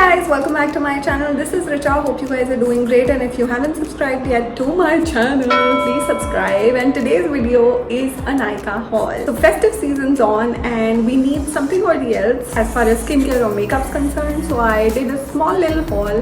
guys, welcome back to my channel. This is Richa. Hope you guys are doing great, and if you haven't subscribed yet to my channel, please subscribe. And today's video is a Nykaa haul. So festive season's on and we need something or the else as far as skincare or makeup's concerned. So I did a small little haul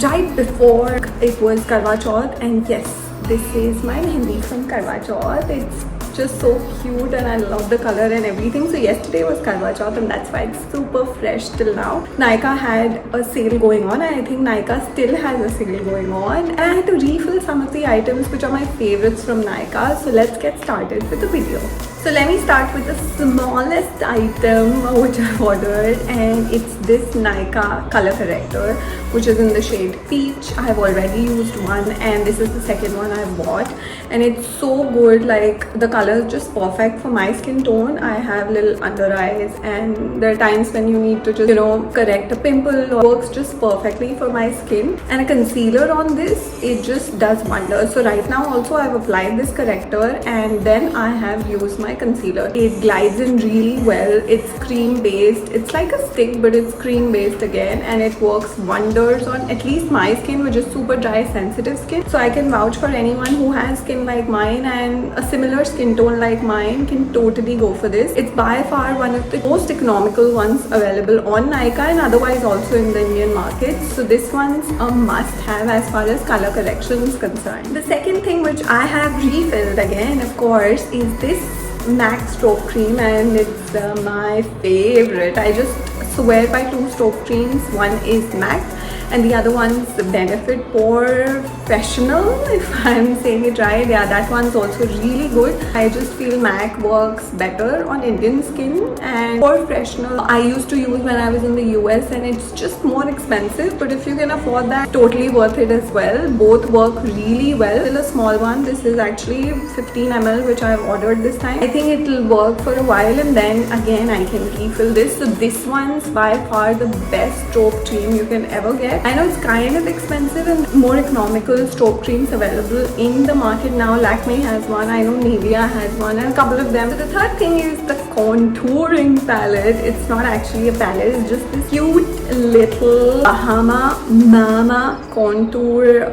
right before it was Karwa Chauth, and yes, this is my mehendi from Karwa Chauth. It's just so cute and I love the color and everything. So yesterday was Karwa Chauth and that's why it's super fresh till now. Nykaa had a sale going on and I think Nykaa still has a sale going on, and I had to refill some of the items which are my favorites from Nykaa. So let's get started with the video. So let me start with the smallest item which I've ordered, and it's this Nykaa color corrector which is in the shade peach. I have already used one and this is the second one I've bought, and it's so good. Like, the color is just perfect for my skin tone. I have little under eyes and there are times when you need to just, correct a pimple, or works just perfectly for my skin. And a concealer on this, it just does wonders. So right now also I've applied this corrector and then I have used my concealer. It glides in really well. It's cream based. It's like a stick but it's cream based again, and it works wonders on at least my skin, which is super dry sensitive skin. So I can vouch for anyone who has skin like mine and a similar skin tone like mine can totally go for this. It's by far one of the most economical ones available on Nykaa and otherwise also in the Indian market. So this one's a must have as far as color correction is concerned. The second thing which I have refilled again, of course, is this MAC stroke cream, and it's my favorite. I just swear by two stroke creams. One is MAC and the other one's Benefit Professional, if I'm saying it right. Yeah, that one's also really good. I just feel MAC works better on Indian skin, and Professional I used to use when I was in the US, and it's just more expensive, but if you can afford that, totally worth it as well. Both work really well. Still a small one. This is actually 15 ml which I've ordered this time. I think it'll work for a while and then again I can refill this. So this one's by far the best stroke cream you can ever get. I know it's kind of expensive and more economical stroke creams available in the market now. Lakme has one, I know Nivea has one, and a couple of them. So the third thing is the contouring palette. It's not actually a palette, it's just this cute little Bahama Mama contour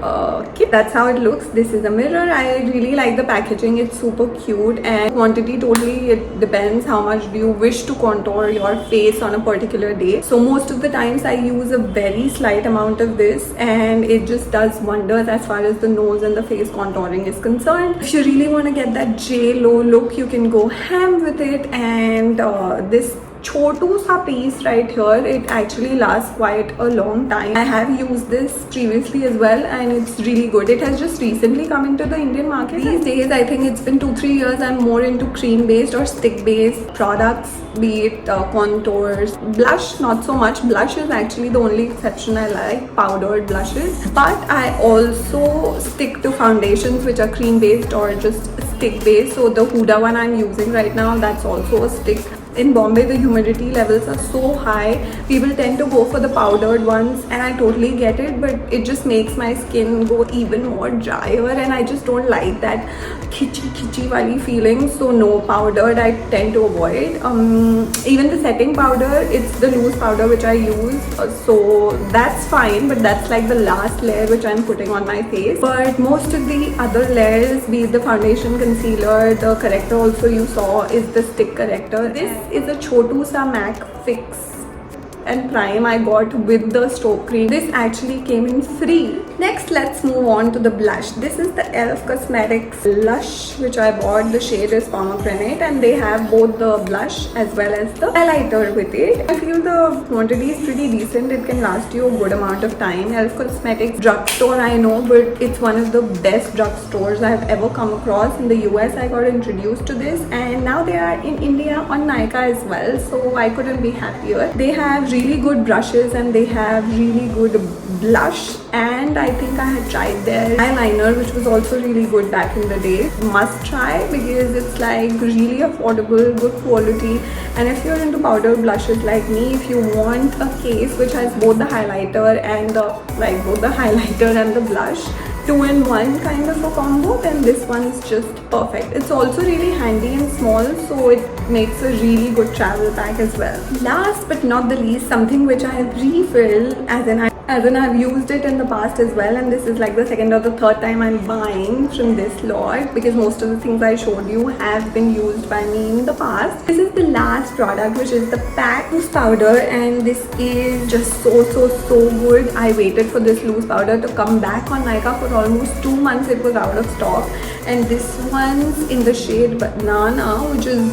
kit. That's how it looks. This is a mirror. I really like the packaging. It's super cute, and quantity totally it depends how much do you wish to contour your face on a particular day. So most of the times I use a very slight amount of this and it just does wonders as far as the nose and the face contouring is concerned. If you really want to get that J-Lo look, you can go ham with it. And this chotu sa piece right here, it actually lasts quite a long time. I have used this previously as well and it's really good. It has just recently come into the Indian market. These days I think it's been 2-3 years I'm more into cream based or stick based products, be it contours. Blush, not so much. Blush is actually the only exception I like, powdered blushes. But I also stick to foundations which are cream based or just stick based. So the Huda one I'm using right now, that's also a stick. In Bombay, the humidity levels are so high. People tend to go for the powdered ones, and I totally get it, but it just makes my skin go even more drier, and I just don't like that kitschy wali feeling. So no, powdered I tend to avoid. Even the setting powder, it's the loose powder which I use, so that's fine, but that's like the last layer which I'm putting on my face. But most of the other layers, be it the foundation, concealer, the corrector also you saw is the stick corrector. This is a Chotu Sa MAC Fix and Prime I got with the stroke cream. This actually came in free. Next, let's move on to the blush. This is the e.l.f. Cosmetics Lush which I bought. The shade is pomegranate and they have both the blush as well as the highlighter with it. I feel the quantity is pretty decent. It can last you a good amount of time. e.l.f. Cosmetics drugstore, I know, but it's one of the best drugstores I've ever come across. In the US I got introduced to this and now they are in India on Nykaa as well, so I couldn't be happier. They have really good brushes and they have really good blush, and I think I had tried their eyeliner which was also really good back in the day. Must try because it's like really affordable, good quality, and if you're into powder blushes like me, if you want a case which has both the highlighter and the both the highlighter and the blush, 2-in-1 kind of a combo, then this one's just perfect. It's also really handy and small, so it makes a really good travel bag as well. Last but not the least, something which I have refilled, as in I've used it in the past as well, and this is like the second or the third time I'm buying from this lot, because most of the things I showed you have been used by me in the past. This is the last product, which is the pack loose powder, and this is just so good. I waited for this loose powder to come back on Nykaa for almost 2 months. It was out of stock, and this one's in the shade Banana, which is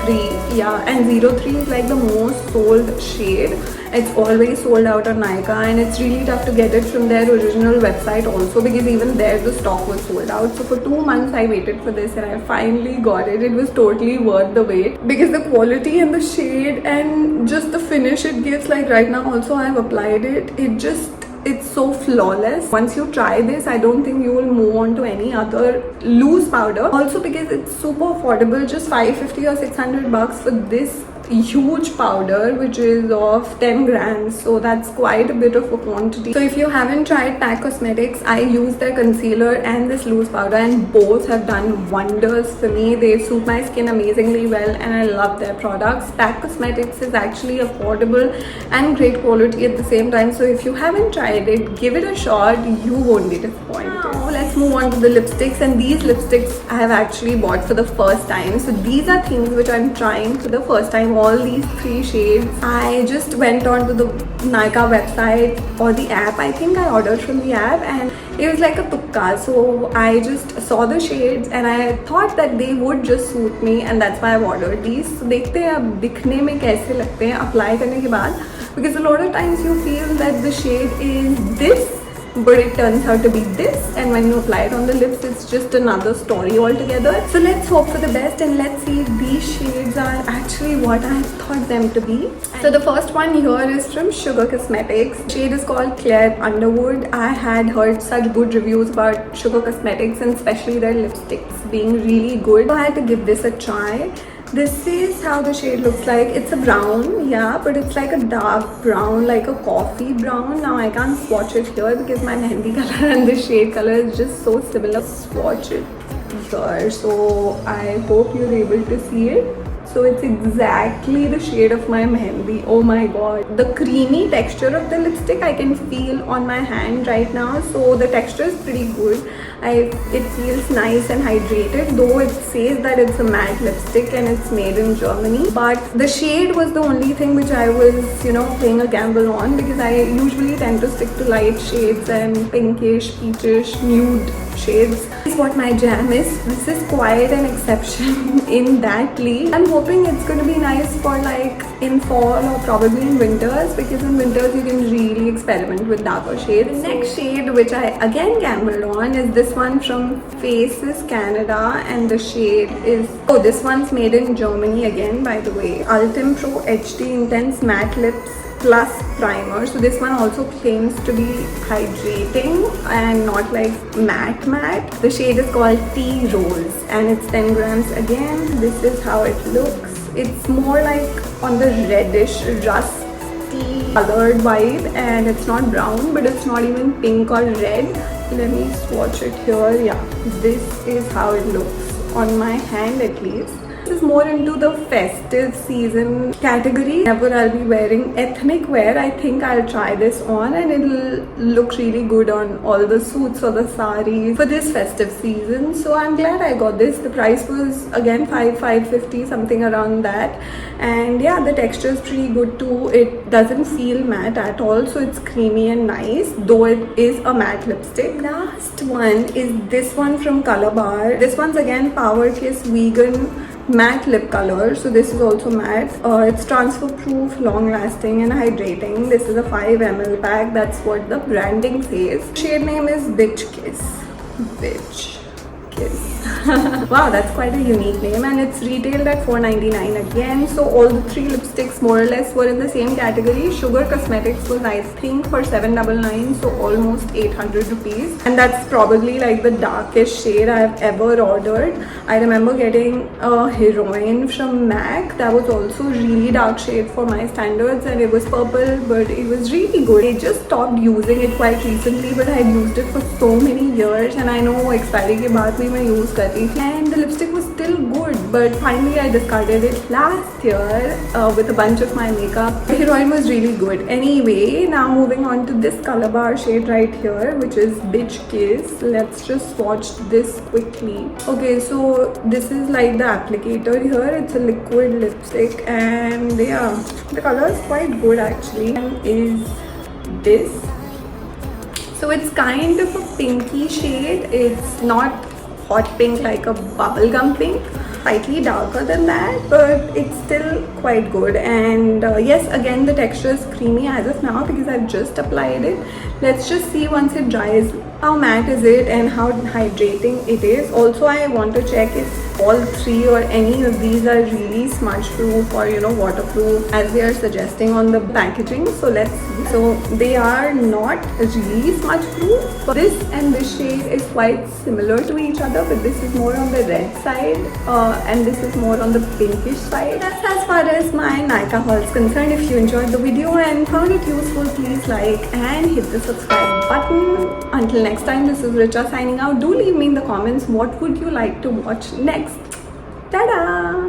03. Yeah, and 03 is like the most sold shade. It's always sold out on Nykaa, and it's really tough to get it from their original website also, because even there the stock was sold out. So for 2 months I waited for this, and I finally got it. It was totally worth the wait, because the quality and the shade and just the finish it gives, like right now also I've applied it, it's so flawless. Once you try this, I don't think you will move on to any other loose powder. Also because it's super affordable, just 550 or 600 bucks for this huge powder, which is of 10 grams, so that's quite a bit of a quantity. So if you haven't tried PAC Cosmetics, I use their concealer and this loose powder, and both have done wonders for me. They suit my skin amazingly well, and I love their products. PAC Cosmetics is actually affordable and great quality at the same time, so if you haven't tried it, give it a shot. You won't be disappointed. Now let's move on to the lipsticks, and these lipsticks I have actually bought for the first time. So these are things which I'm trying for the first time, all these 3 shades. I just went on to the Nykaa website or the app. I think I ordered from the app, and it was like a tukka. So I just saw the shades and I thought that they would just suit me, and that's why I've ordered these. So देखते हैं अब दिखने में कैसे लगते हैं apply करने के बाद, because a lot of times you feel that the shade is this, but it turns out to be this, and when you apply it on the lips, it's just another story altogether. So let's hope for the best, and let's see if these shades are actually what I thought them to be. So the first one here is from Sugar Cosmetics. The shade is called Claire Underwood. I had heard such good reviews about Sugar Cosmetics, and especially their lipsticks being really good, so I had to give this a try. This is how the shade looks like. It's a brown, yeah, but it's like a dark brown, like a coffee brown. Now I can't swatch it here because my mehendi color and the shade color is just so similar. Swatch it here, so I hope you're able to see it. So it's exactly the shade of my mehendi. Oh my god, the creamy texture of the lipstick I can feel on my hand right now. So the texture is pretty good. It feels nice and hydrated, though it says that it's a matte lipstick and it's made in Germany. But the shade was the only thing which I was, playing a gamble on, because I usually tend to stick to light shades and pinkish, peachish, nude shades. This is what my jam is. This is quite an exception in that league. I'm hoping it's going to be nice for like in fall or probably in winters, because in winters you can really experiment with darker shades. The next shade which I again gambled on is this one from Faces Canada, and the shade is, this one's made in Germany again, by the way. Ultim Pro HD Intense Matte Lips Plus Primer. So this one also claims to be hydrating and not like matte. The shade is called Tea Rose, and it's 10 grams again. This is how it looks. It's more like on the reddish rusty colored vibe, and it's not brown, but it's not even pink or red. Let me swatch it here. Yeah, this is how it looks on my hand at least. This is more into the festive season category. Whenever I'll be wearing ethnic wear, I think I'll try this on, and it'll look really good on all the suits or the saris for this festive season. So I'm glad I got this. The price was again $550, something around that. And yeah, the texture is pretty good too. It doesn't feel matte at all, so it's creamy and nice, though it is a matte lipstick. Last one is this one from COLORBAR. This one's again Power Kiss Vegan matte lip color. So this is also matte. It's transfer proof, long lasting and hydrating. This is a 5 ml pack. That's what the branding says. Shade name is Bitch Kiss. Wow, that's quite a unique name, and it's retailed at $4.99 again. So all the three lipsticks more or less were in the same category. Sugar Cosmetics was, I think, for $7.99, so almost 800 rupees, and that's probably like the darkest shade I've ever ordered. I remember getting a Heroine from MAC that was also really dark shade for my standards, and it was purple, but it was really good. I just stopped using it quite recently, but I had used it for so many years, and I know expiry के बाद भी मैं use कर रही थी, and the lipstick was still good, but finally I discarded it last year with a bunch of my makeup. The Heroine was really good. Anyway, now moving on to this COLORBAR shade right here, which is Bitch Kiss. Let's just swatch this quickly. Okay, so this is like the applicator here. It's a liquid lipstick, and yeah, the color is quite good actually. And is this. So it's kind of a pinky shade. It's not hot pink like a bubblegum pink, slightly darker than that, but it's still quite good. And yes, again the texture is creamy as of now because I've just applied it. Let's just see once it dries how matte is it and how hydrating it is. Also, I want to check if all three or any of these are really smudge proof or waterproof as they are suggesting on the packaging. So let's see. So they are not really smudge proof, but this and this shade is quite similar to each other, but this is more on the red side and this is more on the pinkish side. That's as far as my Nykaa haul is concerned. If you enjoyed the video and found it useful, please like and hit the subscribe button. Until next time, this is Richa signing out. Do leave me in the comments what would you like to watch next. Ta-da!